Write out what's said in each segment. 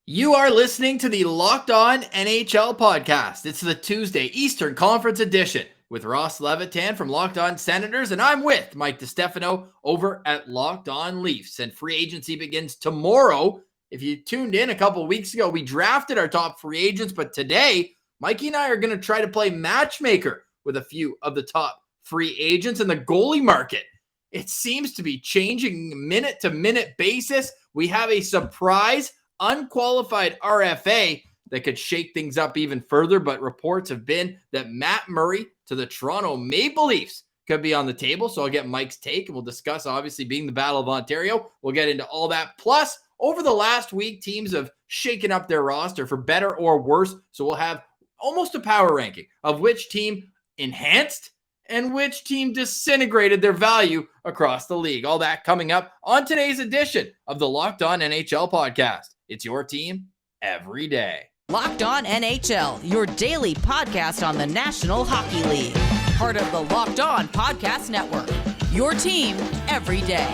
You are listening to the Locked On NHL podcast. It's the Tuesday Eastern Conference edition with Ross Levitan from Locked On Senators, and I'm with Mike DiStefano over at Locked On Leafs. And free agency begins tomorrow. If you tuned in a couple weeks ago, we drafted our top free agents, but today, Mikey and I are going to try to play matchmaker with a few of the top free agents in the goalie market. It seems to be changing minute-to-minute basis. We have a surprise unqualified RFA that could shake things up even further, but reports have been that Matt Murray to the Toronto Maple Leafs could be on the table. So I'll get Mike's take and we'll discuss, obviously, being the Battle of Ontario. We'll get into all that. Plus, over the last week, teams have shaken up their roster for better or worse. So we'll have almost a power ranking of which team enhanced and which team disintegrated their value across the league. All that coming up on today's edition of the Locked On NHL podcast. It's your team every day. Locked On NHL, your daily podcast on the National Hockey League. Part of the Locked On Podcast Network, your team every day.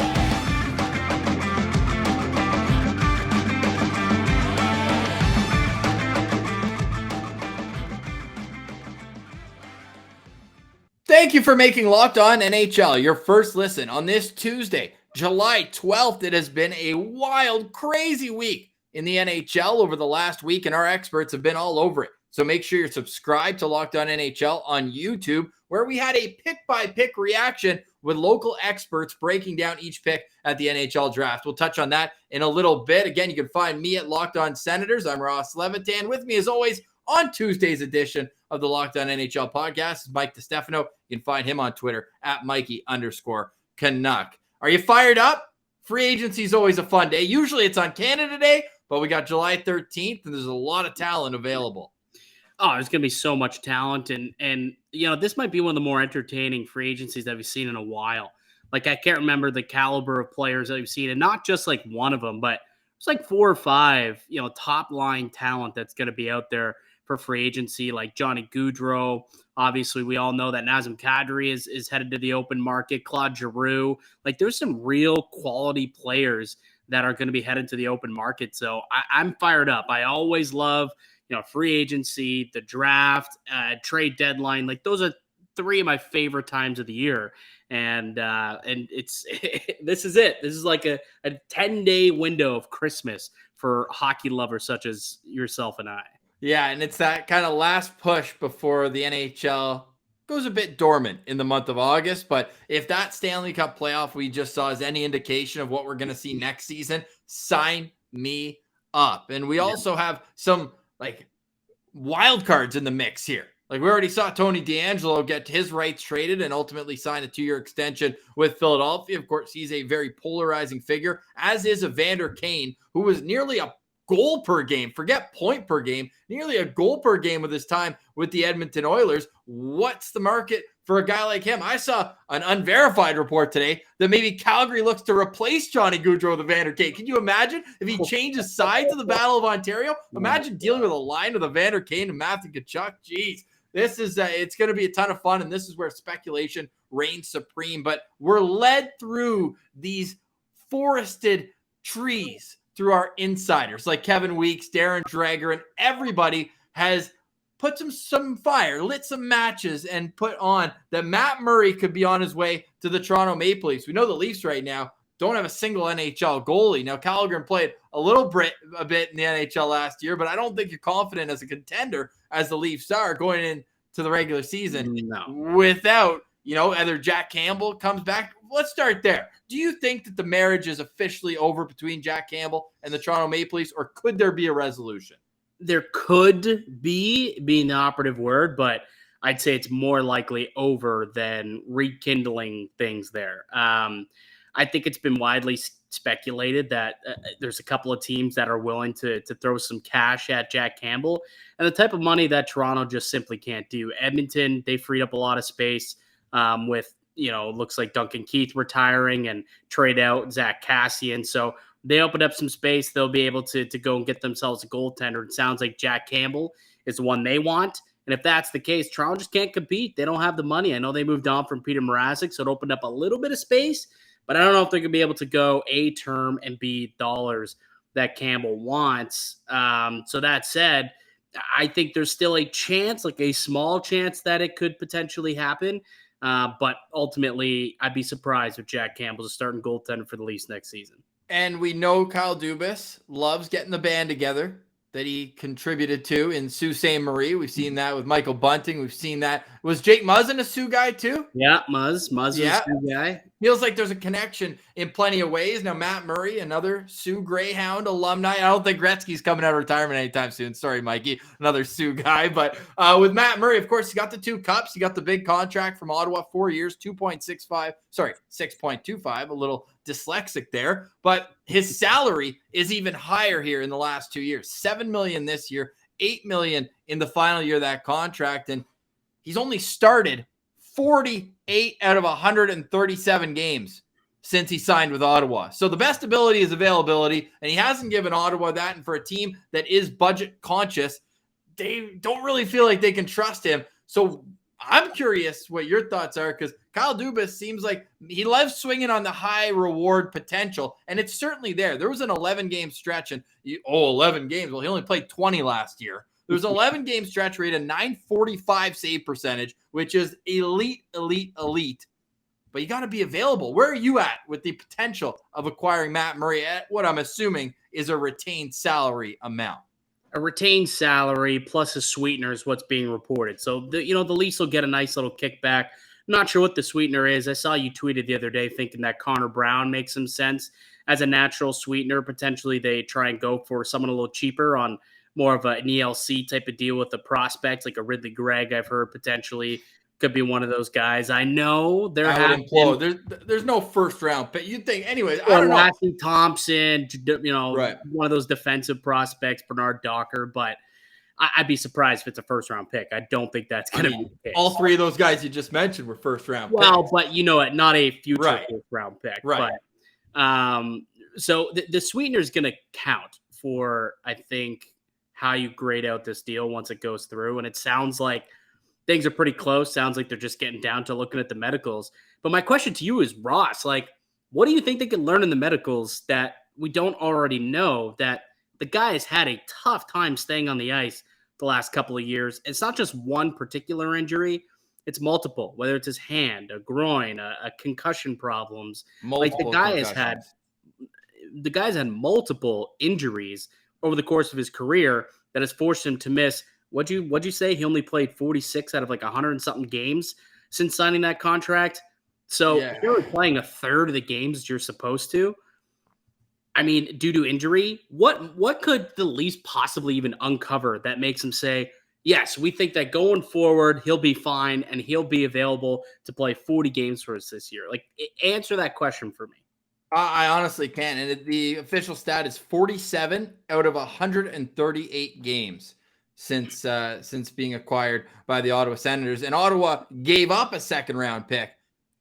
Thank you for making Locked On NHL your first listen on this Tuesday, July 12th. It has been a wild, crazy week in the NHL over the last week, and our experts have been all over it. So make sure you're subscribed to Locked On NHL on YouTube, where we had a pick-by-pick reaction with local experts breaking down each pick at the NHL Draft. We'll touch on that in a little bit. Again, you can find me at Locked On Senators. I'm Ross Levitan. With me, as always, on Tuesday's edition of the Locked On NHL podcast is Mike DiStefano. You can find him on Twitter at Mikey_Canuck. Are you fired up? Free agency is always a fun day. Usually it's on Canada Day, but we got July 13th, and there's a lot of talent available. Oh, there's going to be so much talent, and you know, this might be one of the more entertaining free agencies that we've seen in a while. Like, I can't remember the caliber of players that we've seen, and not just like one of them, but it's like 4 or 5, you know, top-line talent that's going to be out there for free agency, like Johnny Gaudreau. Obviously, we all know that Nazem Kadri is headed to the open market. Claude Giroux. Like, there's some real quality players that are going to be headed to the open market. So I'm fired up. I always love, you know, free agency, the draft, trade deadline. Like, those are 3 of my favorite times of the year. And it's this is it. This is like a 10-day window of Christmas for hockey lovers such as yourself and I. Yeah, and it's that kind of last push before the NHL goes a bit dormant in the month of August. But if that Stanley Cup playoff we just saw is any indication of what we're going to see next season, sign me up. And we also have some like wild cards in the mix here. Like, we already saw Tony DeAngelo get his rights traded and ultimately sign a 2-year extension with Philadelphia. Of course, he's a very polarizing figure, as is Evander Kane, who was nearly a goal per game, forget point per game, nearly a goal per game with his time with the Edmonton Oilers. What's the market for a guy like him? I saw an unverified report today that maybe Calgary looks to replace Johnny Gaudreau with Evander Kane. Can you imagine if he changes sides of the Battle of Ontario? Imagine dealing with a line with Evander Kane and Matthew Tkachuk. Jeez, this is it's going to be a ton of fun, and this is where speculation reigns supreme. But we're led through these forested trees through our insiders like Kevin Weeks, Darren Dreger, and everybody has put some fire, lit some matches, and put on that Matt Murray could be on his way to the Toronto Maple Leafs. We know the Leafs right now don't have a single NHL goalie. Now, Calgary played a bit in the NHL last year, but I don't think you're confident as a contender as the Leafs are going into the regular season without, you know, either Jack Campbell comes back. Let's start there. Do you think that the marriage is officially over between Jack Campbell and the Toronto Maple Leafs, or could there be a resolution? There could be, being the operative word, but I'd say it's more likely over than rekindling things there. I think it's been widely speculated that there's a couple of teams that are willing to throw some cash at Jack Campbell, and the type of money that Toronto just simply can't do. Edmonton, they freed up a lot of space with, you know, looks like Duncan Keith retiring and trade out Zach Kassian. So they opened up some space. They'll be able to go and get themselves a goaltender. It sounds like Jack Campbell is the one they want. And if that's the case, Toronto just can't compete. They don't have the money. I know they moved on from Peter Mrazek, so it opened up a little bit of space, but I don't know if they're going to be able to go A, term, and B, dollars that Campbell wants. So that said, I think there's still a chance, like a small chance, that it could potentially happen. But ultimately, I'd be surprised if Jack Campbell's a starting goaltender for the Leafs next season. And we know Kyle Dubas loves getting the band together that he contributed to in Sault Ste. Marie. We've seen that with Michael Bunting. We've seen that. Was Jake Muzzin a Sioux guy too? Yeah, Muzz was a Sioux guy. Feels like there's a connection in plenty of ways. Now, Matt Murray, another Sioux Greyhound alumni. I don't think Gretzky's coming out of retirement anytime soon. Sorry, Mikey, another Sioux guy. But with Matt Murray, of course, he got the 2 cups. He got the big contract from Ottawa, 4 years, 6.25, a little dyslexic there. But his salary is even higher here in the last 2 years. $7 million this year, $8 million in the final year of that contract. And he's only started 48 out of 137 games since he signed with Ottawa. So the best ability is availability, and he hasn't given Ottawa that. And for a team that is budget conscious, they don't really feel like they can trust him. So I'm curious what your thoughts are, because Kyle Dubas seems like he loves swinging on the high reward potential, and it's certainly there. There was an 11-game stretch, and 11 games. Well, he only played 20 last year. There's an 11-game stretch rate, a .945 save percentage, which is elite. But you got to be available. Where are you at with the potential of acquiring Matt Murray at what I'm assuming is a retained salary amount? A retained salary plus a sweetener is what's being reported. So, the Leafs will get a nice little kickback. Not sure what the sweetener is. I saw you tweeted the other day thinking that Connor Brown makes some sense as a natural sweetener. Potentially they try and go for someone a little cheaper on more of an ELC type of deal with the prospects, like a Ridley Gregg, I've heard potentially could be one of those guys. I know there's no first round pick. You'd think, anyways. I don't know. Lassie Thompson, right. One of those defensive prospects, Bernard Docker, but I'd be surprised if it's a first round pick. I don't think that's going to be the case. All three of those guys you just mentioned were first round picks. Well, but not a future first round pick. Right. But, so the sweetener is going to count for, I think, how you grade out this deal once it goes through. And it sounds like things are pretty close. Sounds like they're just getting down to looking at the medicals. But my question to you is, Ross, what do you think they can learn in the medicals that we don't already know, that the guy has had a tough time staying on the ice the last couple of years? It's not just one particular injury. It's multiple, whether it's his hand, a groin, a concussion problems. The guy's had multiple injuries over the course of his career that has forced him to miss. What'd you say? He only played 46 out of 100 and something games since signing that contract. So if you're playing a third of the games that you're supposed to, I mean, due to injury, what could the Leafs possibly even uncover that makes him say, yes, we think that going forward, he'll be fine and he'll be available to play 40 games for us this year? Answer that question for me. I honestly can't. And the official stat is 47 out of 138 games since being acquired by the Ottawa Senators. And Ottawa gave up a second-round pick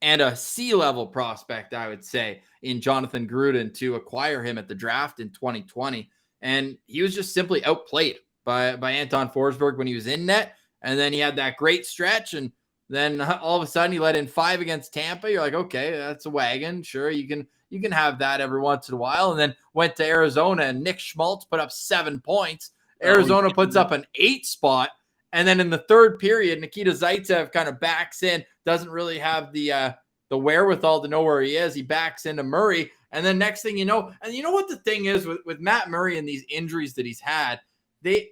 and a C-level prospect, I would say, in Jonathan Gruden to acquire him at the draft in 2020. And he was just simply outplayed by Anton Forsberg when he was in net. And then he had that great stretch, and then all of a sudden he let in 5 against Tampa. You're like, okay, that's a wagon. Sure, you can have that every once in a while. And then went to Arizona, and Nick Schmaltz put up 7 points. Arizona puts up an 8 spot. And then in the third period, Nikita Zaitsev kind of backs in, doesn't really have the wherewithal to know where he is. He backs into Murray. And then next thing you know, and you know what the thing is with Matt Murray and these injuries that he's had, they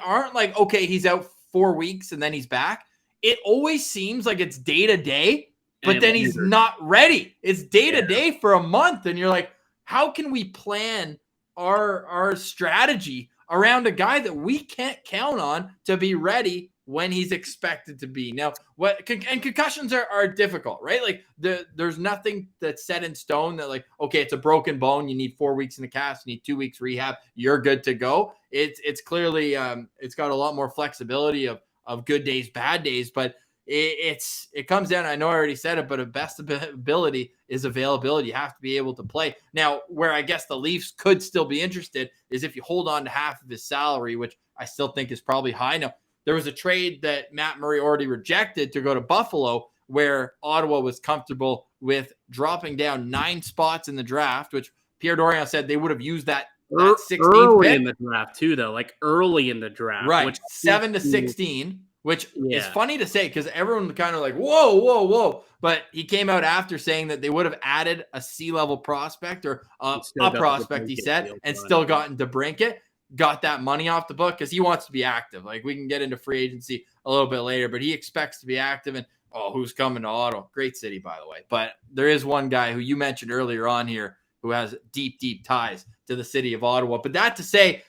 aren't like, okay, he's out 4 weeks and then he's back. It always seems like it's day to day, but then he's not ready. It's day to day for a month. And you're like, how can we plan our strategy around a guy that we can't count on to be ready when he's expected to be? Now, and concussions are difficult, right? There's nothing that's set in stone that okay, it's a broken bone. You need 4 weeks in the cast. You need 2 weeks rehab. You're good to go. It's clearly, it's got a lot more flexibility of good days, bad days, but it comes down, I know I already said it, but a best ability is availability. You have to be able to play. Now, where I guess the Leafs could still be interested is if you hold on to half of his salary, which I still think is probably high. Now, there was a trade that Matt Murray already rejected to go to Buffalo, where Ottawa was comfortable with dropping down 9 spots in the draft, which Pierre Dorion said they would have used that that 16th early pick. in the draft too, though, like early in the draft, Right, which 7 to 16, which is Yeah. funny to say because everyone kind of like, whoa. But he came out after saying that they would have added a C-level prospect or a still got the prospect, he DeBrincat said, deal and done. still gotten DeBrincat, got that money off the book because he wants to be active. Like, we can get into free agency a little bit later, but he expects to be active. And, who's coming to Ottawa? Great city, by the way. But there is one guy who you mentioned earlier on here who has deep, deep ties to the city of Ottawa. But that to say,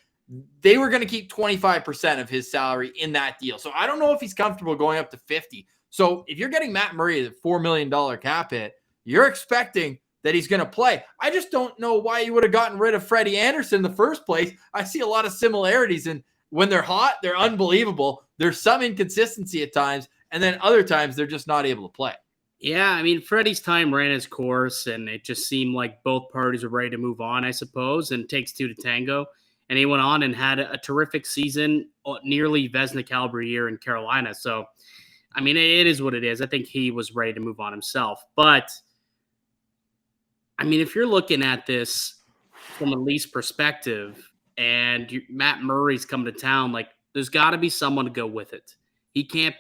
they were going to keep 25% of his salary in that deal. So I don't know if he's comfortable going up to 50. So if you're getting Matt Murray at $4 million cap hit, you're expecting that he's going to play. I just don't know why you would have gotten rid of Freddie Anderson in the first place. I see a lot of similarities, and when they're hot, they're unbelievable. There's some inconsistency at times, and then other times they're just not able to play. Yeah, I mean, Freddie's time ran its course, and it just seemed like both parties were ready to move on, I suppose, and it takes two to tango. And he went on and had a terrific season, nearly Vezina caliber year in Carolina. So, I mean, it is what it is. I think he was ready to move on himself. But, I mean, if you're looking at this from a lease perspective and Matt Murray's coming to town, like, there's got to be someone to go with it. You can't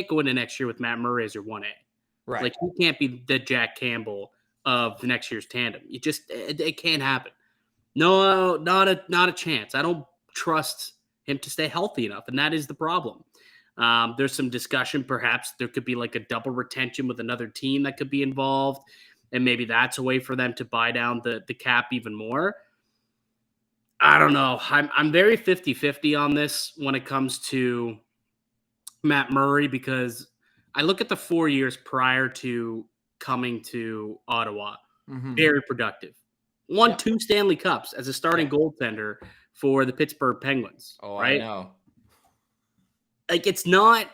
go into next year with Matt Murray as your 1A. Right. Like, he can't be the Jack Campbell of the next year's tandem. It can't happen. No, not a chance. I don't trust him to stay healthy enough, and that is the problem. There's some discussion. Perhaps there could be like a double retention with another team that could be involved, and maybe that's a way for them to buy down the cap even more. I don't know. I'm very 50-50 on this when it comes to Matt Murray because I look at the 4 years prior to coming to Ottawa. Very productive. Won 2 Stanley Cups as a starting goaltender for the Pittsburgh Penguins. Right? I know. Like, it's not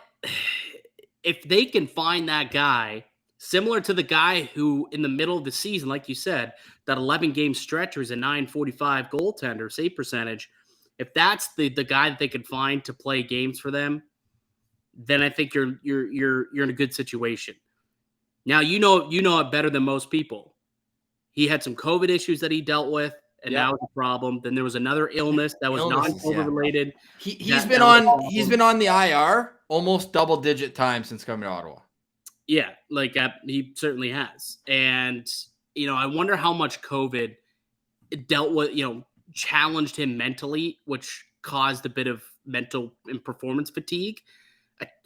– if they can find that guy, similar to the guy who in the middle of the season, like you said, that 11-game stretch was a .945 goaltender save percentage, if that's the guy that they could find to play games for them, then I think you're in a good situation. Now, you know it better than most people. He had some COVID issues that he dealt with, and that was a problem. Then there was another illness that was non-COVID related. He's been on the IR almost double-digit times since coming to Ottawa. Yeah, like he certainly has. And, I wonder how much COVID dealt with, challenged him mentally, which caused a bit of mental and performance fatigue.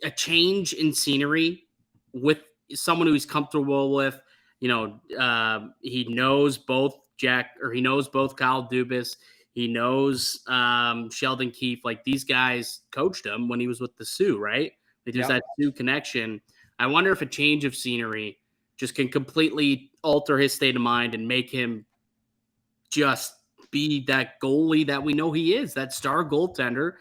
A change in scenery with someone who he's comfortable with. He knows both Kyle Dubas. He knows Sheldon Keefe. Like, these guys coached him when he was with the Sioux, right? There's that Sioux connection. I wonder if a change of scenery just can completely alter his state of mind and make him just be that goalie that we know he is, that star goaltender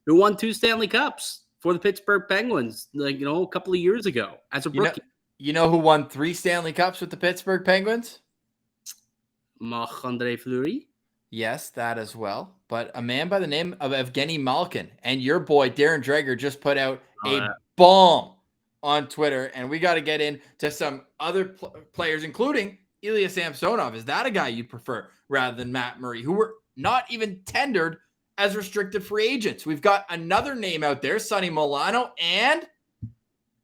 who won 2 Stanley Cups for the Pittsburgh Penguins, a couple of years ago as a rookie. You know who won 3 Stanley Cups with the Pittsburgh Penguins? Marc-Andre Fleury? Yes, that as well. But a man by the name of Evgeni Malkin. And your boy, Darren Dreger, just put out a bomb on Twitter. And we got to get into some other players, including Ilya Samsonov. Is that a guy you prefer rather than Matt Murray, who were not even tendered as restricted free agents? We've got another name out there, Sonny Milano, and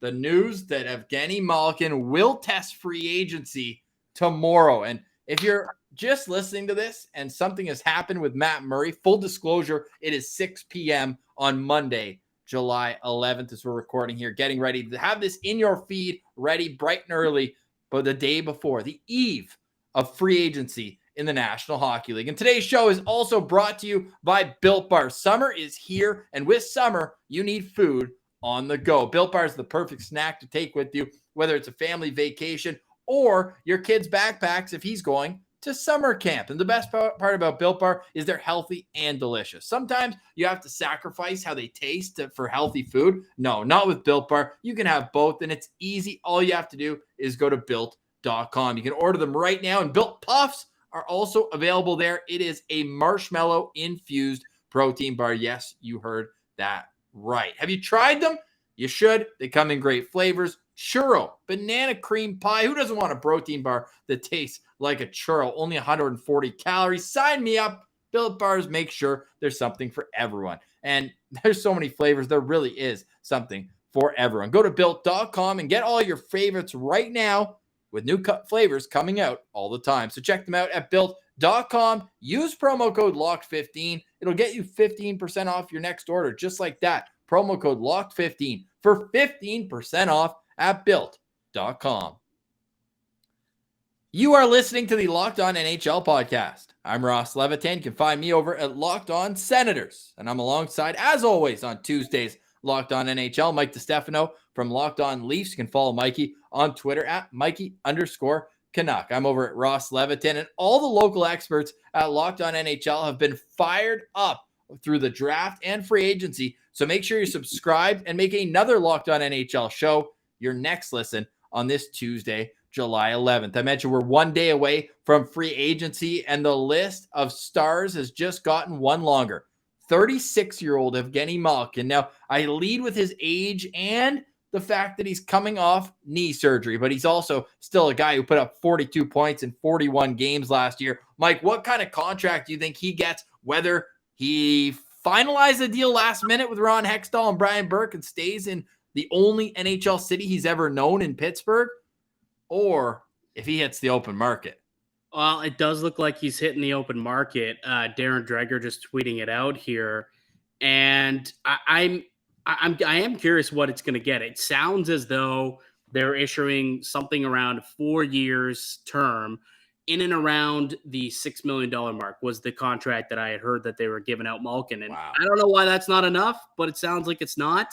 the news that Evgeni Malkin will test free agency tomorrow. And if you're just listening to this and something has happened with Matt Murray, full disclosure, it is 6 p.m. on Monday, July 11th, as we're recording here, getting ready to have this in your feed, ready bright and early, but the day before, the eve of free agency in the National Hockey League. And today's show is also brought to you by Built Bar. Summer is here, and with summer, you need food on the go. Built Bar is the perfect snack to take with you, whether it's a family vacation or your kid's backpacks if he's going to summer camp. And the best part about Built Bar is they're healthy and delicious. Sometimes you have to sacrifice how they taste for healthy food. No, not with Built Bar. You can have both, and it's easy. All you have to do is go to Built.com. You can order them right now, and Built Puffs are also available there. It is a marshmallow-infused protein bar. Yes, you heard that right. Have you tried them? You should. They come in great flavors. Churro, banana cream pie. Who doesn't want a protein bar that tastes like a churro? Only 140 calories. Sign me up Built Bars make sure there's something for everyone. And there's so many flavors. There really is something for everyone. Go to Built.com and get all your favorites right now with new flavors coming out all the time. So check them out at Built.com. Use promo code LOCKED15. It'll get you 15% off your next order, just like that. Promo code LOCKED15 for 15% off at Built.com. You are listening to the Locked On NHL podcast. I'm Ross Levitan. You can find me over at Locked On Senators. And I'm alongside, as always, on Tuesdays, Locked On NHL, Mike DiStefano from Locked On Leafs. You can follow Mikey on Twitter at Mikey_Canuck. I'm over at Ross Levitan, and all the local experts at Locked On NHL have been fired up through the draft and free agency. So make sure you're subscribed and make another Locked On NHL show your next listen on this Tuesday, July 11th. I mentioned we're 1 day away from free agency, and the list of stars has just gotten one longer. 36-year-old Evgeni Malkin. Now, I lead with his age and the fact that he's coming off knee surgery, but he's also still a guy who put up 42 points in 41 games last year. Mike, what kind of contract do you think he gets, whether he finalized a deal last minute with Ron Hextall and Brian Burke and stays in the only NHL city he's ever known in Pittsburgh, or if he hits the open market? Well, it does look like he's hitting the open market. Darren Dreger just tweeting it out here, and I am curious what it's going to get. It sounds as though they're issuing something around 4 years term, in and around the $6 million mark was the contract that I had heard that they were giving out Malkin. And wow. I don't know why that's not enough, but it sounds like it's not.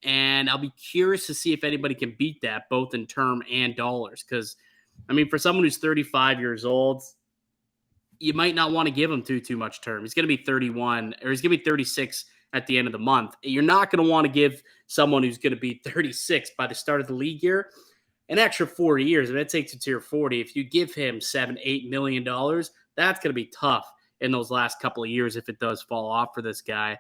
And I'll be curious to see if anybody can beat that, both in term and dollars. Because, I mean, for someone who's 35 years old, you might not want to give him too much term. He's going to be 31, or he's going to be 36 at the end of the month. You're not going to want to give someone who's going to be 36 by the start of the league year an extra 4 years. If it takes you to your 40, if you give him $7-8 million, that's going to be tough in those last couple of years if it does fall off for this guy.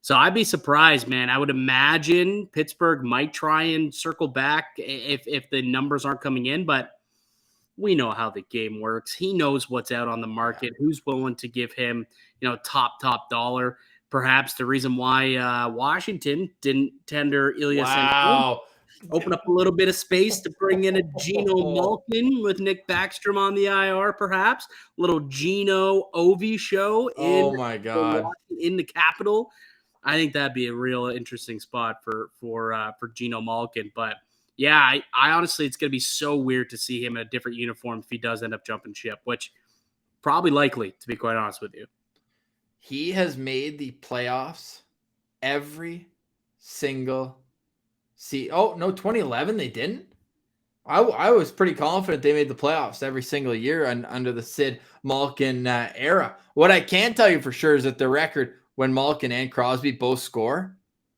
So I'd be surprised, man. I would imagine Pittsburgh might try and circle back if the numbers aren't coming in, but we know how the game works. He knows what's out on the market, who's willing to give him, top dollar. Perhaps the reason why Washington didn't tender Ilya Samsonov. Open up a little bit of space to bring in a Geno Malkin with Nick Backstrom on the IR, perhaps. A little Geno Ovi show in the Capitol. I think that'd be a real interesting spot for Geno Malkin. But yeah, I honestly, it's going to be so weird to see him in a different uniform if he does end up jumping ship, which probably likely, to be quite honest with you. He has made the playoffs every single season. Oh, no, 2011 they didn't? I was pretty confident they made the playoffs every single year under the Sid Malkin era. What I can tell you for sure is that the record when Malkin and Crosby both score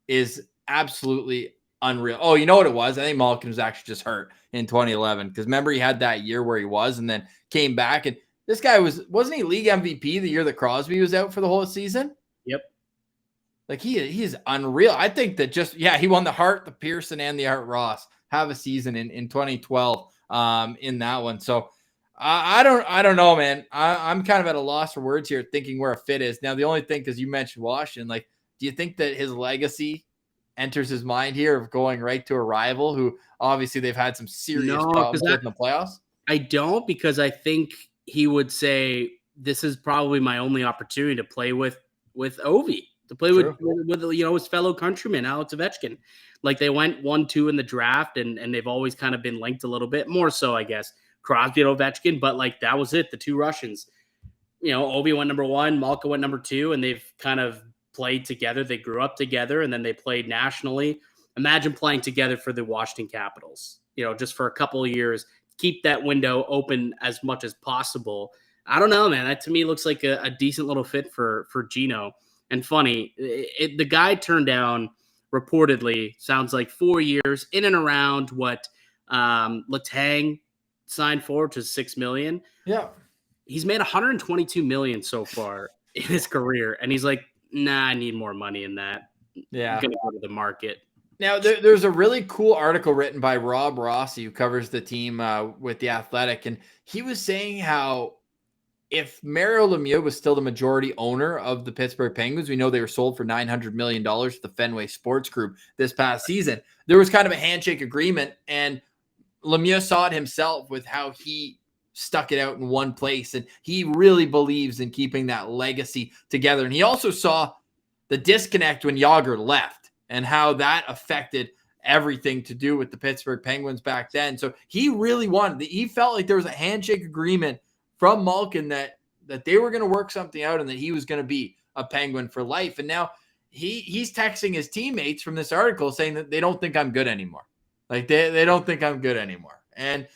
is absolutely unreal. Oh, you know what it was? I think Malkin was actually just hurt in 2011 because remember he had that year where he was and then came back, and this guy wasn't he league MVP the year that Crosby was out for the whole season? Yep. Like he is unreal. I think that he won the Hart, the Pearson, and the Art Ross. Have a season in 2012 in that one. So I don't know, man. I'm kind of at a loss for words here, thinking where a fit is. Now, the only thing, because you mentioned Washington, like, do you think that his legacy enters his mind here of going right to a rival who obviously they've had some serious problems with in the playoffs? I don't, because I think he would say this is probably my only opportunity to play with Ovi, to play with his fellow countryman, Alex Ovechkin. Like, they went 1-2 in the draft, and they've always kind of been linked a little bit more so, I guess, Crosby and Ovechkin, but like that was it. The two Russians, Ovi went number 1, Malkin went number 2, and they've kind of played together. They grew up together, and then they played nationally. Imagine playing together for the Washington Capitals, just for a couple of years, keep that window open as much as possible. I don't know, man. That to me looks like a decent little fit for Geno. And funny, the guy turned down, reportedly, sounds like 4 years, in and around what Letang signed for, which is $6 million. Yeah. He's made $122 million so far in his career. And he's like, nah, I need more money in that. Yeah. I'm going to go to the market. Now, there's a really cool article written by Rob Rossi, who covers the team with The Athletic. And he was saying how if Mario Lemieux was still the majority owner of the Pittsburgh Penguins, we know they were sold for $900 million to the Fenway Sports Group this past season. There was kind of a handshake agreement, and Lemieux saw it himself with how he stuck it out in one place, and he really believes in keeping that legacy together. And he also saw the disconnect when Jágr left and how that affected everything to do with the Pittsburgh Penguins back then. So he really he felt like there was a handshake agreement from Malkin that they were going to work something out and that he was going to be a Penguin for life. And now he's texting his teammates from this article saying that they don't think I'm good anymore. Like they don't think I'm good anymore. And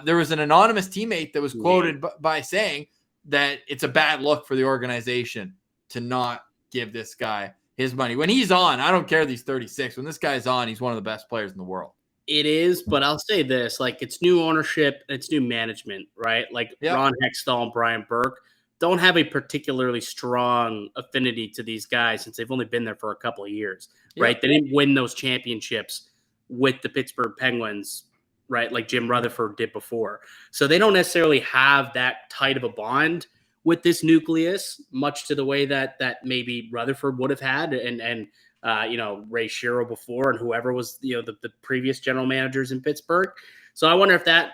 there was an anonymous teammate that was quoted by saying that it's a bad look for the organization to not give this guy his money. When he's on, I don't care that he's 36. When this guy's on, he's one of the best players in the world. It is, but I'll say this, like, it's new ownership, it's new management, right? Like, Ron Hextall and Brian Burke don't have a particularly strong affinity to these guys since they've only been there for a couple of years, right? They didn't win those championships with the Pittsburgh Penguins, right, like Jim Rutherford did before. So they don't necessarily have that tight of a bond with this nucleus, much to the way that maybe Rutherford would have had and Ray Shero before and whoever was, the previous general managers in Pittsburgh. So I wonder if that,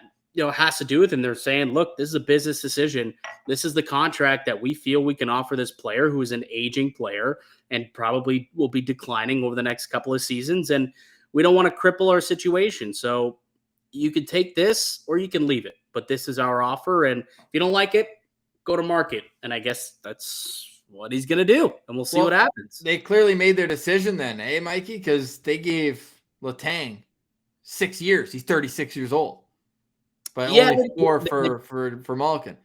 has to do with, and they're saying, look, this is a business decision. This is the contract that we feel we can offer this player who is an aging player and probably will be declining over the next couple of seasons. And we don't want to cripple our situation. So you can take this or you can leave it, but this is our offer. And if you don't like it, go to market. And I guess that's what he's going to do. And we'll see what happens. They clearly made their decision then, Mikey? Because they gave Letang 6 years. He's 36 years old. But only 4 for Malkin.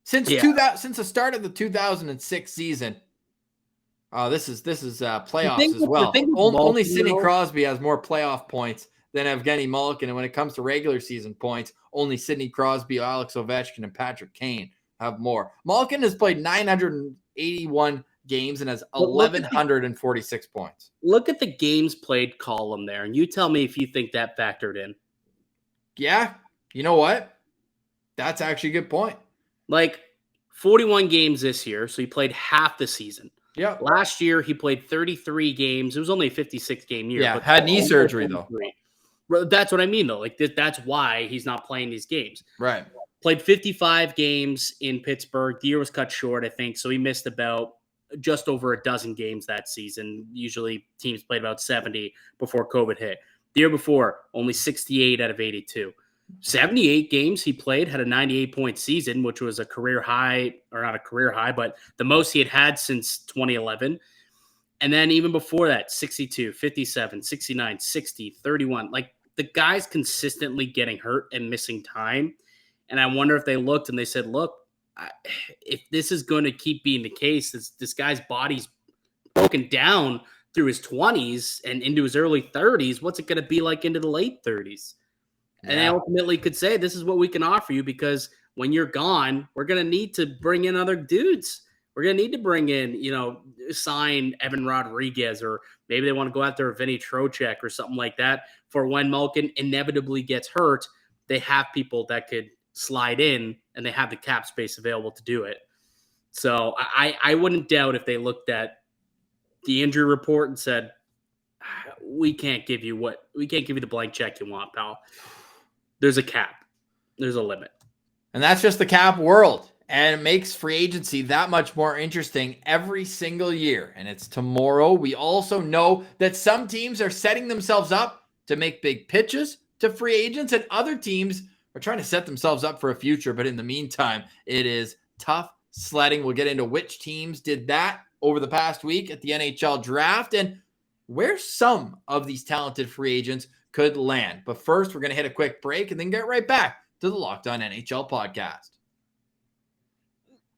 Since the start of the 2006 season, this is playoffs as well. Only Sidney Crosby has more playoff points than Evgeni Malkin. And when it comes to regular season points, only Sidney Crosby, Alex Ovechkin, and Patrick Kane have more. Malkin has played 981 games and has 1,146 points. Look at the games played column there, and you tell me if you think that factored in. Yeah, you know what? That's actually a good point. Like 41 games this year, so he played half the season. Yeah. Last year, he played 33 games. It was only a 56-game year. Yeah, but had knee surgery, though. That's what I mean, though. Like that's why he's not playing these games. Right. Played 55 games in Pittsburgh. The year was cut short, I think, so he missed about just over a dozen games that season. Usually teams played about 70 before COVID hit. The year before, only 68 out of 82. 78 games he played, had a 98-point season, which was a career high, or not a career high, but the most he had since 2011. And then even before that, 62, 57, 69, 60, 31. Like, the guy's consistently getting hurt and missing time. And I wonder if they looked and they said, look, if this is going to keep being the case, this guy's body's broken down through his 20s and into his early 30s, what's it going to be like into the late 30s? Yeah. And they ultimately could say, this is what we can offer you, because when you're gone, we're going to need to bring in other dudes. We're going to need to bring in, sign Evan Rodriguez, or maybe they want to go out there with Vinny Trocheck or something like that for when Malkin inevitably gets hurt. They have people that could slide in and they have the cap space available to do it. So I wouldn't doubt if they looked at the injury report and said, we can't give you the blank check you want, pal. There's a cap. There's a limit. And that's just the cap world. And it makes free agency that much more interesting every single year. And it's tomorrow. We also know that some teams are setting themselves up to make big pitches to free agents, and other teams are trying to set themselves up for a future. But in the meantime, it is tough sledding. We'll get into which teams did that over the past week at the NHL Draft and where some of these talented free agents could land. But first, we're going to hit a quick break and then get right back to the Locked On NHL podcast.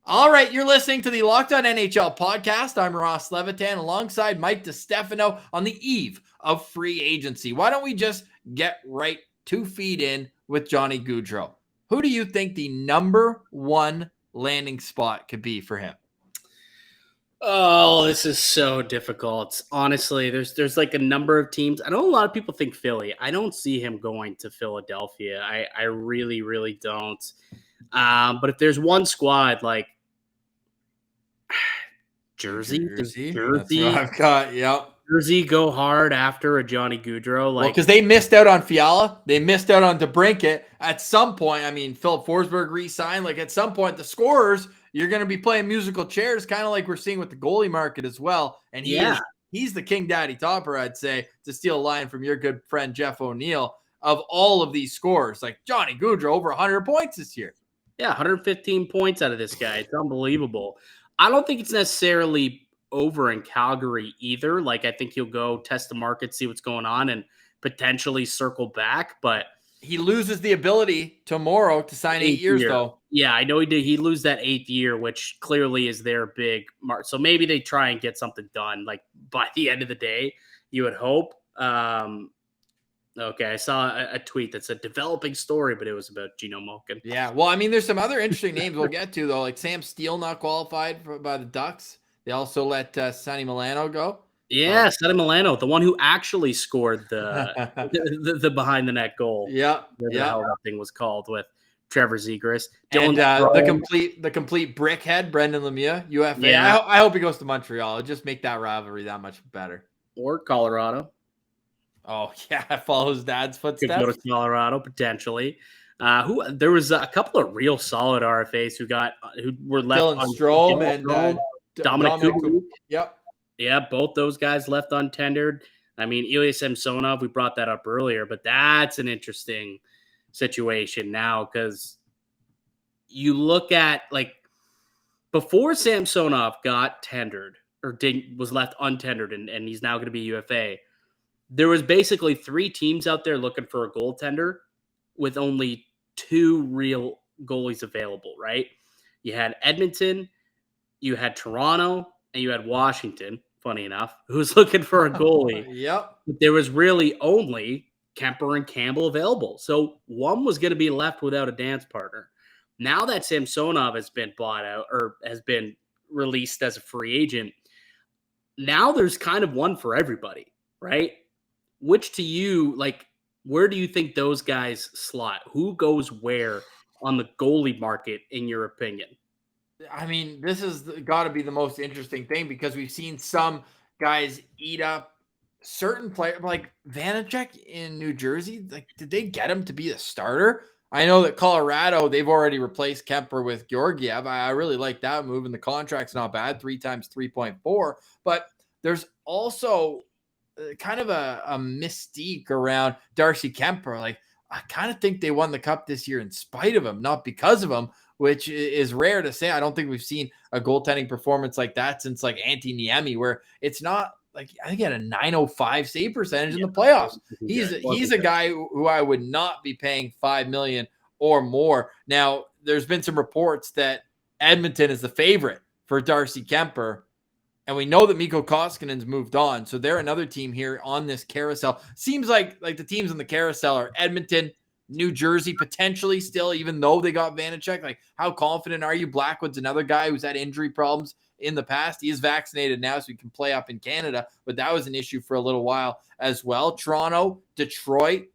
All right, you're listening to the Locked On NHL podcast. I'm Ross Levitan alongside Mike DiStefano on the eve of free agency. Why don't we just get right 2 feet in with Johnny Gaudreau? Who do you think the number one landing spot could be for him? Oh, this is so difficult. Honestly, there's like a number of teams. I know a lot of people think Philly. I don't see him going to Philadelphia. I really, really don't. But if there's one squad like Jersey, That's what I've got. Yep. Jersey go hard after a Johnny Gaudreau, like because they missed out on Fiala, they missed out on DeBrincat. At some point, I mean, Philip Forsberg re-signed. Like at some point, the scorers, you're going to be playing musical chairs, kind of like we're seeing with the goalie market as well. And he's the king daddy topper, I'd say, to steal a line from your good friend Jeff O'Neill, of all of these scores. Like Johnny Gaudreau over 100 points this year. Yeah, 115 points out of this guy. It's unbelievable. I don't think it's necessarily over in Calgary either. Like, I think he'll go test the market, see what's going on, and potentially circle back. But he loses the ability tomorrow to sign 8 years, though. Yeah, I know he did. He lose that 8th year, which clearly is their big mark. So maybe they try and get something done, like by the end of the day, you would hope. Okay, I saw a tweet that said developing story, but it was about Geno Malkin. Yeah, well, I mean, there's some other interesting names we'll get to, though. Like Sam Steele not qualified by the Ducks. They also let Sonny Milano go. Yeah, Sonny Milano, the one who actually scored the behind the net goal. Yeah, the hell that thing was called with Trevor Zegras. And the complete brickhead, Brendan Lemieux, UFA. Yeah. I hope he goes to Montreal. It'll just make that rivalry that much better. Or Colorado. Oh, yeah, follow his dad's footsteps. Could go to Colorado, potentially. There was a couple of real solid RFAs who were left Dylan Strome and Dominic Cooper. Yep. Yeah, both those guys left untendered. I mean, Ilya Samsonov, we brought that up earlier, but that's an interesting situation now because you look at, like, before Samsonov got tendered or was left untendered and he's now going to be UFA, there was basically 3 teams out there looking for a goaltender with only 2 real goalies available, right? You had Edmonton, you had Toronto, and you had Washington, funny enough, who was looking for a goalie. Yep. But there was really only Kemper and Campbell available. So one was going to be left without a dance partner. Now that Samsonov has been bought out or has been released as a free agent, now there's kind of one for everybody, right? Which to you, like, where do you think those guys slot? Who goes where on the goalie market, in your opinion? I mean, this has got to be the most interesting thing because we've seen some guys eat up certain players, like Vanacek in New Jersey. Like, did they get him to be a starter? I know that Colorado, they've already replaced Kemper with Georgiev. I really like that move, and the contract's not bad, 3 times 3.4. But there's also kind of a mystique around Darcy Kemper. Like, I kind of think they won the cup this year in spite of him, not because of him, which is rare to say. I don't think we've seen a goaltending performance like that since like Antti Niemi, where it's not like, I think he had a .905 save percentage in the playoffs. He's a guy who I would not be paying $5 million or more. Now, there's been some reports that Edmonton is the favorite for Darcy Kemper. And we know that Mikko Koskinen's moved on. So they're another team here on this carousel. Seems like the teams on the carousel are Edmonton, New Jersey, potentially still, even though they got Vanacek. Like, how confident are you? Blackwood's another guy who's had injury problems in the past. He is vaccinated now, so he can play up in Canada. But that was an issue for a little while as well. Toronto, Detroit,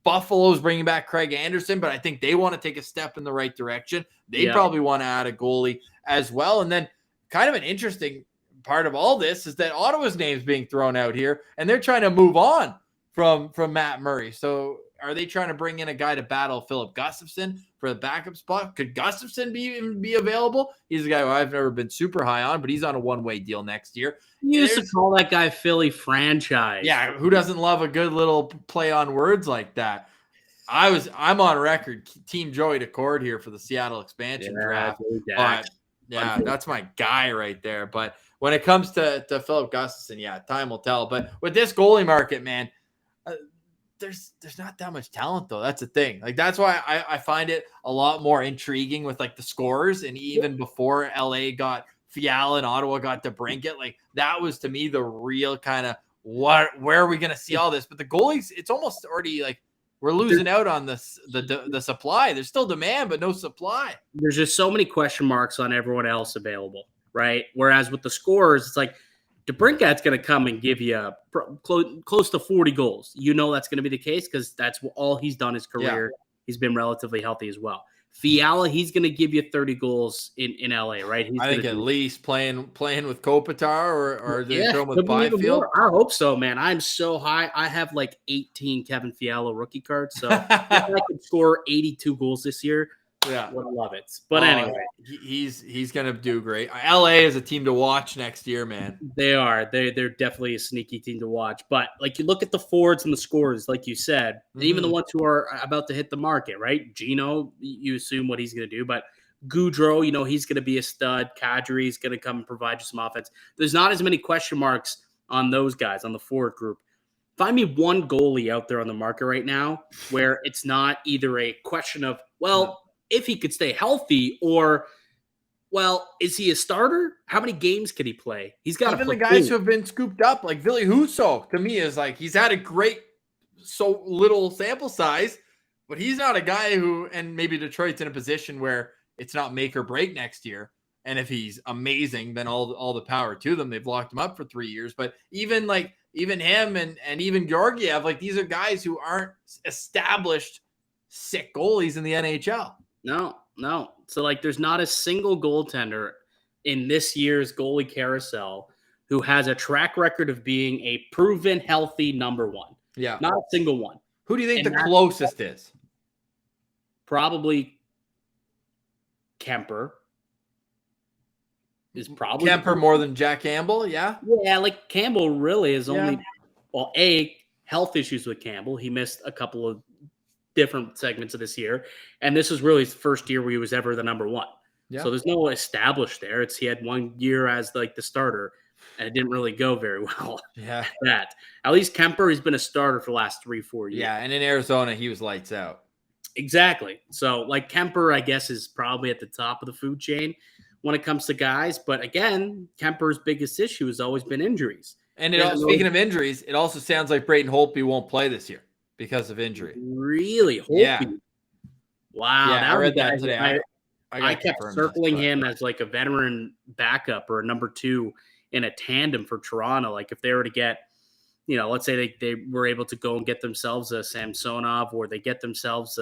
Buffalo's bringing back Craig Anderson, but I think they want to take a step in the right direction. They probably want to add a goalie as well. And then kind of an interesting part of all this is that Ottawa's name's being thrown out here, and they're trying to move on from Matt Murray. So are they trying to bring in a guy to battle Philip Gustafsson for the backup spot? Could Gustafsson be available? He's a guy who I've never been super high on, but he's on a one-way deal next year. You used to call that guy Philly franchise. Yeah, who doesn't love a good little play on words like that? I'm on record, Team Joey Decord here for the Seattle expansion draft. But yeah, that's my guy right there. But when it comes to Philip Gustafsson, time will tell. But with this goalie market, man, there's not that much talent, though. That's the thing. Like, that's why I find it a lot more intriguing with, like, the scorers. And even before LA got Fiala and Ottawa got DeBrincat, like, that was, to me, the real kind of where are we going to see all this? But the goalies, it's almost already like we're losing out on the supply. There's still demand, but no supply. There's just so many question marks on everyone else available, right? Whereas with the scorers, it's like, DeBrincat's going to come and give you close to 40 goals. You know that's going to be the case because that's all he's done his career. Yeah. He's been relatively healthy as well. Fiala, he's going to give you 30 goals in LA, right? I think at least playing with Kopitar or they throw him with Byfield. I hope so, man. I'm so high. I have like 18 Kevin Fiala rookie cards. So if I could score 82 goals this year, yeah, would love it. But anyway, he's going to do great. LA is a team to watch next year, man. They are. They're definitely a sneaky team to watch. But like you look at the forwards and the scorers, like you said, and even the ones who are about to hit the market, right? Gino, you assume what he's going to do, but Goudreau, he's going to be a stud. Kadri's going to come and provide you some offense. There's not as many question marks on those guys on the forward group. Find me one goalie out there on the market right now where it's not either a question of, if he could stay healthy or, is he a starter? How many games can he play? He's got even the guys who have been scooped up, like Ville Husso, to me is like he's had a great so little sample size, but he's not a guy who, and maybe Detroit's in a position where it's not make or break next year. And if he's amazing, then all the power to them. They've locked him up for 3 years. But even him and even Georgiev, like these are guys who aren't established sick goalies in the NHL. No. So, like, there's not a single goaltender in this year's goalie carousel who has a track record of being a proven healthy number one. Yeah. Not a single one. Who do you think the closest is? Probably Kemper. Is probably Kemper more than Jack Campbell, yeah? Yeah, like Campbell really is only, health issues with Campbell. He missed a couple of different segments of this year, and this was really his first year where he was ever the number one. Yeah. So there's no established there. He had 1 year as like the starter, and it didn't really go very well. Yeah, at least Kemper has been a starter for the last 3-4 years. Yeah, and in Arizona he was lights out. Exactly. So like Kemper, I guess, is probably at the top of the food chain when it comes to guys. But again, Kemper's biggest issue has always been injuries. And speaking of injuries, it also sounds like Brayden Holtby won't play this year because of injury. Really? Holtby? Yeah. Wow. Yeah, I read that today. I kept circling him as like a veteran backup or a number 2 in a tandem for Toronto. Like if they were to get, let's say they were able to go and get themselves a Samsonov, or they get themselves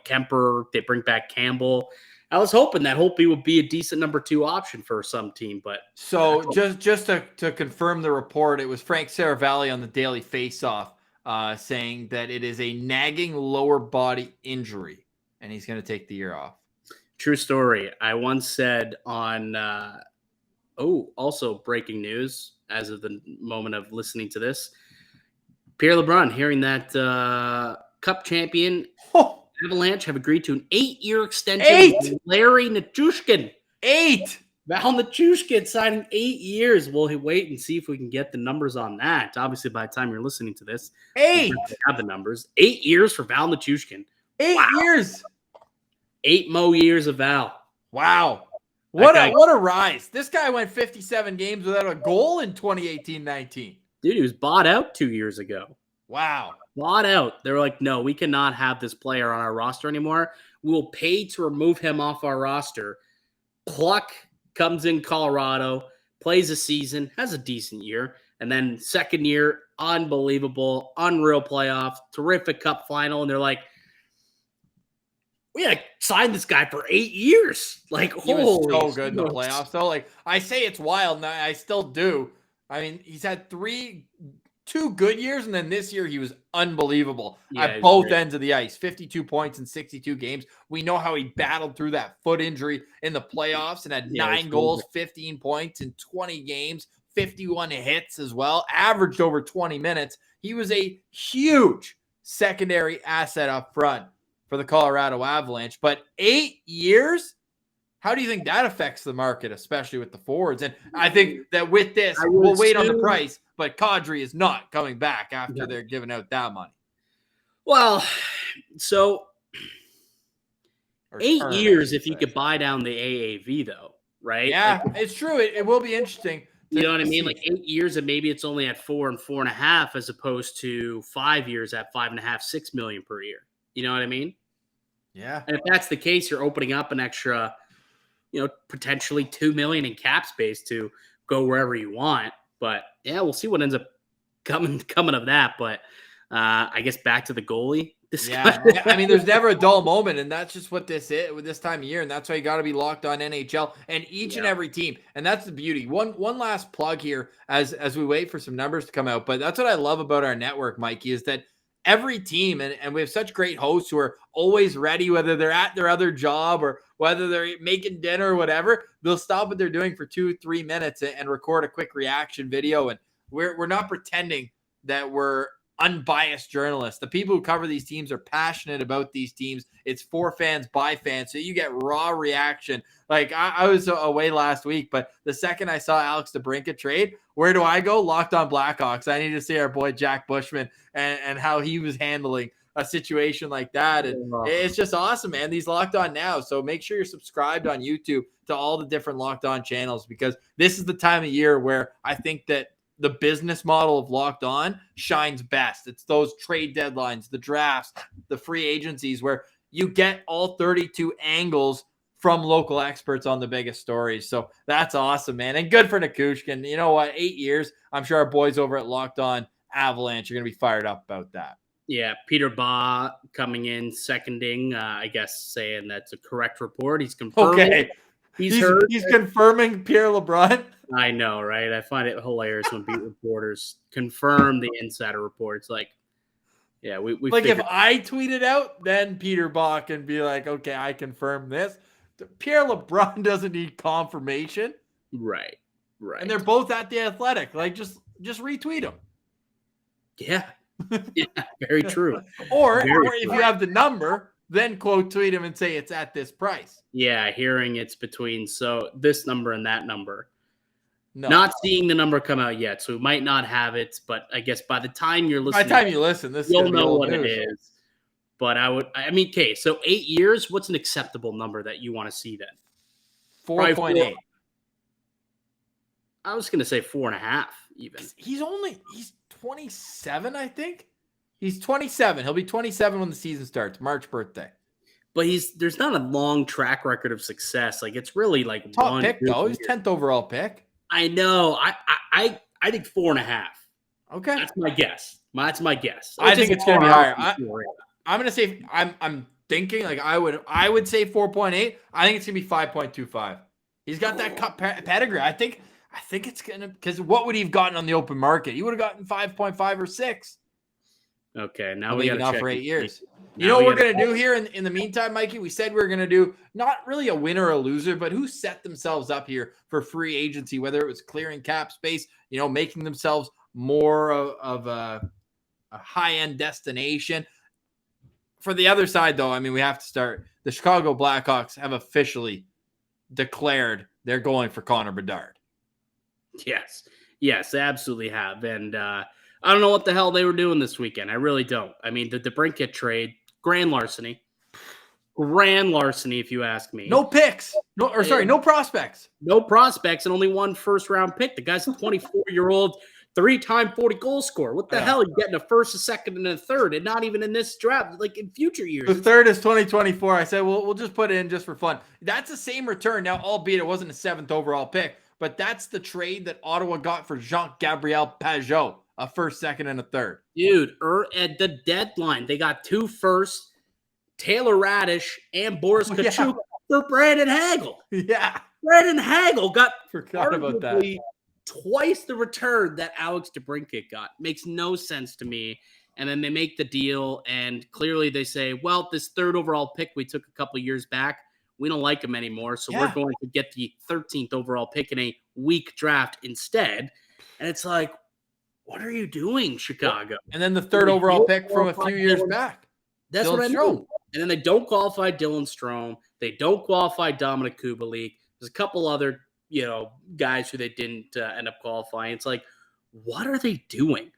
Kemper, they bring back Campbell. I was hoping that Holtby would be a decent number 2 option for some team, but so just to confirm the report, it was Frank Saravalli on the Daily Faceoff saying that it is a nagging lower body injury, and he's going to take the year off. True story. I once said on also breaking news as of the moment of listening to this, Pierre LeBrun hearing that Cup champion. Avalanche have agreed to an 8-year extension with Larry Nichushkin. 8! Val Nichushkin signing 8 years. We'll wait and see if we can get the numbers on that. Obviously, by the time you're listening to this, 8! Have the numbers. 8 years for Val Nichushkin. 8 years! 8 more years of Val. Wow. What a rise. This guy went 57 games without a goal in 2018-19. Dude, he was bought out 2 years ago. Wow. Bought out. They were like, no, we cannot have this player on our roster anymore. We'll pay to remove him off our roster. Pluck comes in Colorado, plays a season, has a decent year, and then second year, unbelievable, unreal playoff, terrific Cup final, and they're like, we gotta sign this guy for 8 years. Like, he was so good in the playoffs, though. Like, I say it's wild, and I still do. I mean, he's had 2 good years, and then this year he was unbelievable at both ends of the ice. 52 points in 62 games. We know how he battled through that foot injury in the playoffs and had 9 goals, 15 points in 20 games, 51 hits as well, averaged over 20 minutes. He was a huge secondary asset up front for the Colorado Avalanche. But 8 years? How do you think that affects the market, especially with the forwards? And I think that with this, we'll wait on the price, but Kadri is not coming back after they're giving out that money. Well, so 8 years if you could buy down the AAV, though, right? Yeah, it's true. It will be interesting. You know what I mean? Like 8 years, and maybe it's only at 4 and 4.5 as opposed to 5 years at 5.5, 6 million per year. You know what I mean? Yeah. And if that's the case, you're opening up an extra, potentially $2 million in cap space to go wherever you want. But yeah, we'll see what ends up coming of that. But I guess back to the goalie. Yeah, I mean, there's never a dull moment, and that's just what this is with this time of year, and that's why you got to be locked on NHL and each and every team, and that's the beauty. One last plug here as we wait for some numbers to come out, but that's what I love about our network, Mikey, is that every team, and we have such great hosts who are always ready, whether they're at their other job or whether they're making dinner or whatever, they'll stop what they're doing for 2-3 minutes and record a quick reaction video, and we're not pretending that we're unbiased journalists. The people who cover these teams are passionate about these teams. It's for fans, by fans. So you get raw reaction. Like I was away last week, but the second I saw Alex DeBrincat trade, where do I go? Locked on Blackhawks. I need to see our boy Jack Bushman and how he was handling a situation like that. And it's just awesome, man. These Locked On now. So make sure you're subscribed on YouTube to all the different Locked On channels, because this is the time of year where I think that the business model of Locked On shines best. It's those trade deadlines, the drafts, the free agencies, where you get all 32 angles from local experts on the biggest stories. So that's awesome, man. And good for Nichushkin. You know what? 8 years. I'm sure our boys over at Locked On Avalanche are going to be fired up about that. Yeah, Peter Baugh coming in, seconding, I guess, saying that's a correct report. He's confirming. Okay. He's confirming Pierre LeBrun. I know, right? I find it hilarious when beat reporters confirm the insider report. It's like, yeah, we like if I tweet it out, then Peter Baugh can be like, okay, I confirm this. Pierre LeBrun doesn't need confirmation. Right. And they're both at The Athletic. Like, just retweet them. Yeah. Yeah, very true. or if you have the number, then quote tweet him and say it's at this price. Yeah, hearing it's between this number and that number. No. Not seeing the number come out yet, so we might not have it, but I guess by the time you're listening, this you'll know what it is. But okay, so 8 years, what's an acceptable number that you want to see then? 4.8. I was going to say 4.5 even. He's 27, I think. He's 27. He'll be 27 when the season starts, March birthday. But there's not a long track record of success. Like, it's really like top pick though. He's 10th overall pick. I know. I think 4.5. Okay, that's my guess. I think it's going to be higher. I'm going to say I'm thinking like I would say 4.8. I think it's going to be 5.25. He's got that cup pedigree. I think it's going to, because what would he have gotten on the open market? He would have gotten 5.5 or 6. Okay, now we got to check for 8 years. You know what we're going to do here in the meantime, Mikey? We said we were going to do not really a winner or a loser, but who set themselves up here for free agency, whether it was clearing cap space, making themselves more of a high-end destination. For the other side, though, I mean, we have to start. The Chicago Blackhawks have officially declared they're going for Connor Bedard. Yes, they absolutely have. And I don't know what the hell they were doing this weekend. I really don't. I mean, the DeBrincat trade, grand larceny, if you ask me. No picks. No prospects. No prospects and only one first-round pick. The guy's a 24-year-old, 3-time 40-goal scorer. What the hell? Are you getting a first, a second, and a third, and not even in this draft, like in future years. The third is 2024. I said, we'll just put it in just for fun. That's the same return. Now, albeit it wasn't a 7th overall pick, but that's the trade that Ottawa got for Jean-Gabriel Pageau, a first, second, and a third. Dude, at the deadline, they got 2 firsts, Taylor Radish and Boris Kachuk for Brandon Hagel. Yeah. Brandon Hagel got forgot about that. Twice the return that Alex DeBrincat got. Makes no sense to me. And then they make the deal, and clearly they say, well, this 3rd overall pick we took a couple years back, we don't like him anymore, so we're going to get the 13th overall pick in a weak draft instead. And it's like, what are you doing, Chicago? And then the 3rd overall pick from a few years back. That's Dylan what I mean. And then they don't qualify Dylan Strome. They don't qualify Dominic Kubalik. There's a couple other, guys who they didn't end up qualifying. It's like, what are they doing?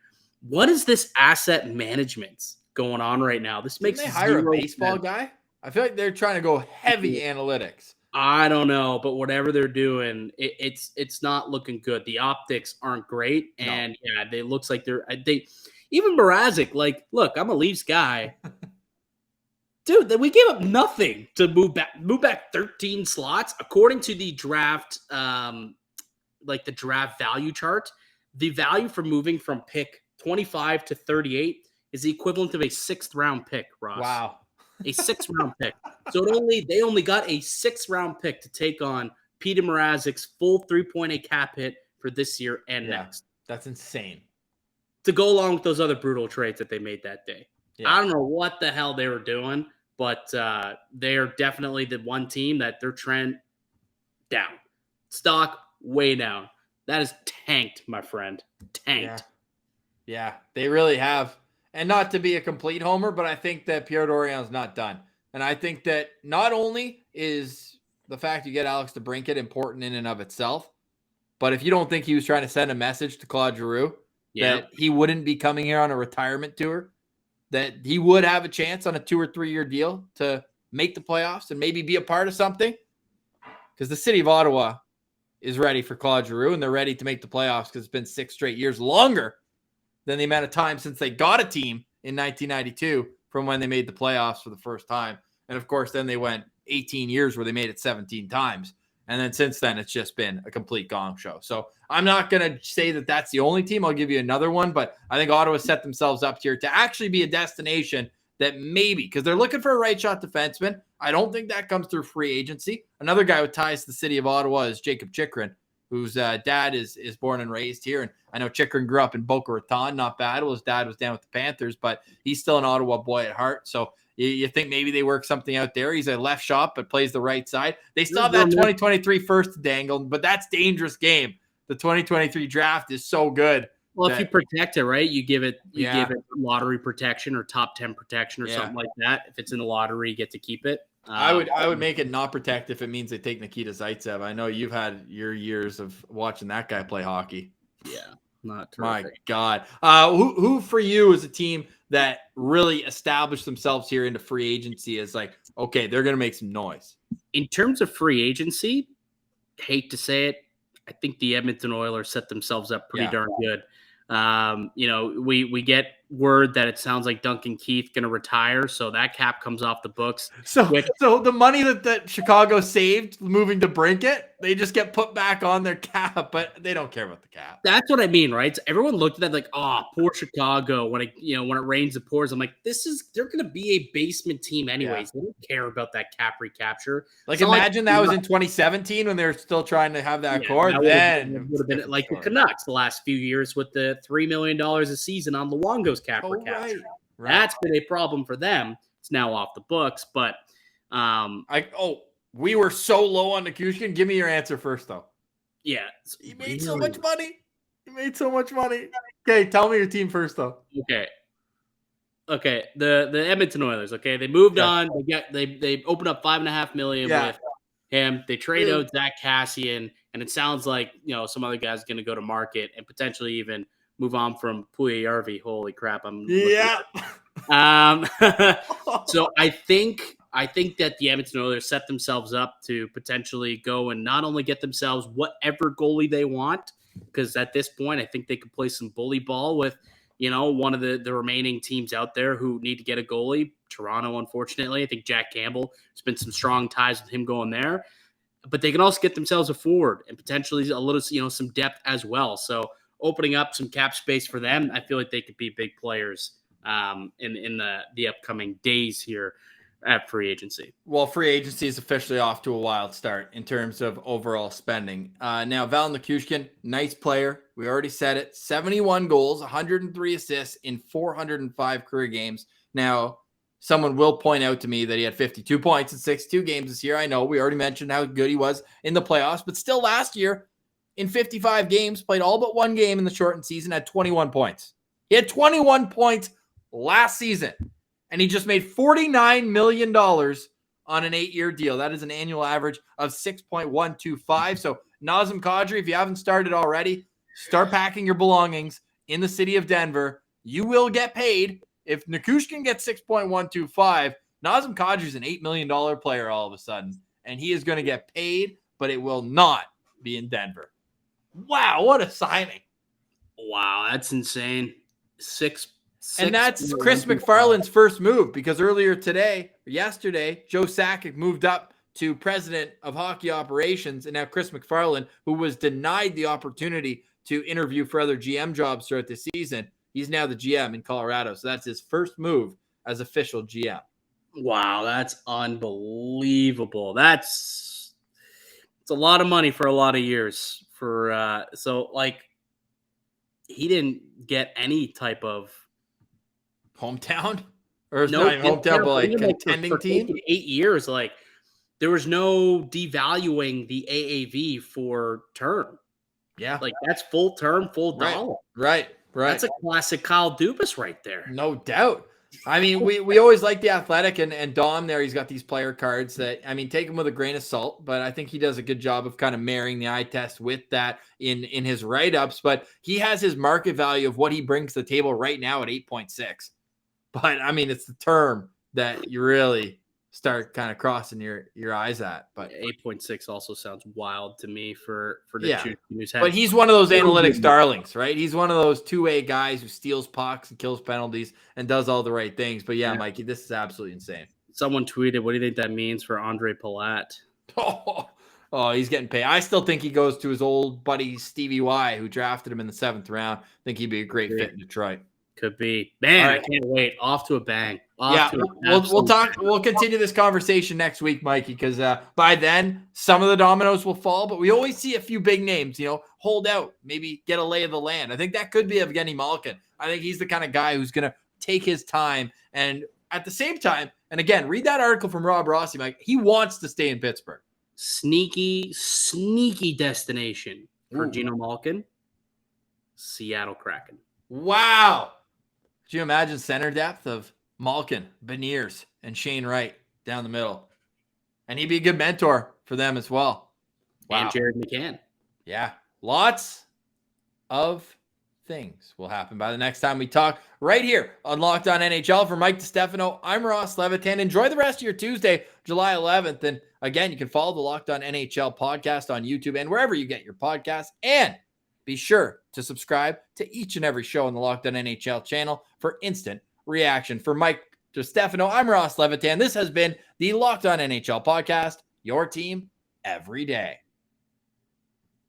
What is this asset management going on right now? This makes Didn't they hire a baseball guy? I feel like they're trying to go heavy analytics. I don't know, but whatever they're doing, it's not looking good. The optics aren't great, and they looks like they even Mrazek. Like, look, I'm a Leafs guy. Dude, we gave up nothing to move back 13 slots. According to the draft, like the draft value chart, the value for moving from pick 25 to 38 is the equivalent of a 6th-round pick, Ross. Wow. A 6th-round pick. So they only got a 6th-round pick to take on Peter Mrazek's full $3.8 cap hit for this year and next. That's insane. To go along with those other brutal trades that they made that day. Yeah. I don't know what the hell they were doing, but they are definitely the one team that their trend down. Stock way down. That is tanked, my friend. Tanked. Yeah, they really have. And not to be a complete homer, but I think that Pierre Dorian's not done. And I think that not only is the fact you get Alex DeBrincat important in and of itself, but if you don't think he was trying to send a message to Claude Giroux that he wouldn't be coming here on a retirement tour, that he would have a chance on a 2 or 3 year deal to make the playoffs and maybe be a part of something, because the city of Ottawa is ready for Claude Giroux and they're ready to make the playoffs because it's been 6 straight years longer than the amount of time since they got a team in 1992 from when they made the playoffs for the first time. And of course, then they went 18 years where they made it 17 times. And then since then, it's just been a complete gong show. So I'm not going to say that that's the only team. I'll give you another one, but I think Ottawa set themselves up here to actually be a destination that maybe, because they're looking for a right shot defenseman. I don't think that comes through free agency. Another guy with ties to the city of Ottawa is Jacob Chikran, whose dad is born and raised here. And I know Chikran grew up in Boca Raton, not bad. Well, his dad was down with the Panthers, but he's still an Ottawa boy at heart. So you think maybe they work something out there. He's a left shot, but plays the right side. They still have that 2023 first to dangle, but that's dangerous game. The 2023 draft is so good. Well, if you protect it, right, you give it lottery protection or top 10 protection or something like that. If it's in the lottery, you get to keep it. I would make it not protect if it means they take Nikita Zaitsev. I know you've had your years of watching that guy play hockey. Yeah, not terrific. My God. Who for you is a team that really established themselves here into free agency as like, okay, they're going to make some noise? In terms of free agency, hate to say it, I think the Edmonton Oilers set themselves up pretty darn good. We get word that it sounds like Duncan Keith going to retire, so that cap comes off the books. So the money that Chicago saved moving to Brinkett, they just get put back on their cap, but they don't care about the cap. That's what I mean, right? So everyone looked at that like, oh, poor Chicago. When it rains, it pours. I'm like, they're going to be a basement team anyways. They don't care about that cap recapture. Like, imagine that was in 2017 when they were still trying to have that core. Then would have been like the Canucks the last few years with the $3 million a season on Luongo's cap recapture. Right. That's been a problem for them. It's now off the books, but we were so low on Nichushkin. Give me your answer first, though. Yeah, he made so much money. Okay, tell me your team first, though. Okay. The Edmonton Oilers. Okay, they moved on. They opened up $5.5 million with him. They trade out Zach Kassian, and it sounds like some other guy's going to go to market and potentially even move on from Puljujarvi. Holy crap! So I think that the Edmonton Oilers set themselves up to potentially go and not only get themselves whatever goalie they want, because at this point I think they could play some bully ball with one of the remaining teams out there who need to get a goalie. Toronto, unfortunately, I think Jack Campbell, there's been some strong ties with him going there, but they can also get themselves a forward and potentially a little some depth as well. So opening up some cap space for them, I feel like they could be big players in the upcoming days here at free agency. Well, free agency is officially off to a wild start in terms of overall spending. Now, Val Nichushkin, nice player. We already said it. 71 goals, 103 assists in 405 career games. Now, someone will point out to me that he had 52 points in 62 games this year. I know we already mentioned how good he was in the playoffs, but still last year in 55 games, played all but one game in the shortened season, had 21 points. He had 21 points last season. And he just made $49 million on an 8-year deal. That is an annual average of 6.125. So Nazem Kadri, if you haven't started already, start packing your belongings in the city of Denver. You will get paid. If Nichushkin gets 6.125, Nazem Kadri is an $8 million player all of a sudden. And he is going to get paid, but it will not be in Denver. Wow, what a signing. Wow, that's insane. And that's Chris McFarland's first move, because yesterday, Joe Sakic moved up to president of hockey operations. And now Chris McFarland, who was denied the opportunity to interview for other GM jobs throughout the season, He's now the GM in Colorado. So that's his first move as official GM. Wow, that's unbelievable. It's a lot of money for a lot of years. He didn't get any type of hometown, or not even hometown, but like contending team. 8 years, like there was no devaluing the AAV for term. Yeah, like that's full term, full dollar. Right. That's a classic Kyle Dubas right there. No doubt. I mean, we always like the Athletic and Dom there. He's got these player cards that, I mean, take them with a grain of salt, but I think he does a good job of kind of marrying the eye test with that in his write-ups. But he has his market value of what he brings to the table right now at 8.6. But I mean, it's the term that you really start kind of crossing your eyes at. But 8.6 also sounds wild to me for the But he's one of those analytics darlings, right? He's one of those two-way guys who steals pucks and kills penalties and does all the right things. But yeah, Mikey, this is absolutely insane. Someone tweeted, what do you think that means for Andre Palat? Oh, he's getting paid. I still think he goes to his old buddy Stevie Y, who drafted him in the 7th round. I think he'd be a great fit in Detroit. Could be. Man, right. I can't wait. Off to a bang. We'll continue this conversation next week, Mikey, because by then some of the dominoes will fall, but we always see a few big names, hold out, maybe get a lay of the land. I think that could be Evgeni Malkin. I think he's the kind of guy who's going to take his time, and at the same time, and again, read that article from Rob Rossi, Mike. He wants to stay in Pittsburgh. Sneaky destination for Geno Malkin. Seattle Kraken. Wow. Could you imagine center depth of Malkin, Beniers, and Shane Wright down the middle? And he'd be a good mentor for them as well. Wow. And Jared McCann. Yeah. Lots of things will happen by the next time we talk right here on Locked On NHL. For Mike DiStefano, I'm Ross Levitan. Enjoy the rest of your Tuesday, July 11th. And again, you can follow the Locked On NHL podcast on YouTube and wherever you get your podcasts. And be sure to subscribe to each and every show on the Locked On NHL channel for instant reaction. For Mike DiStefano, I'm Ross Levitan. This has been the Locked On NHL podcast, your team every day.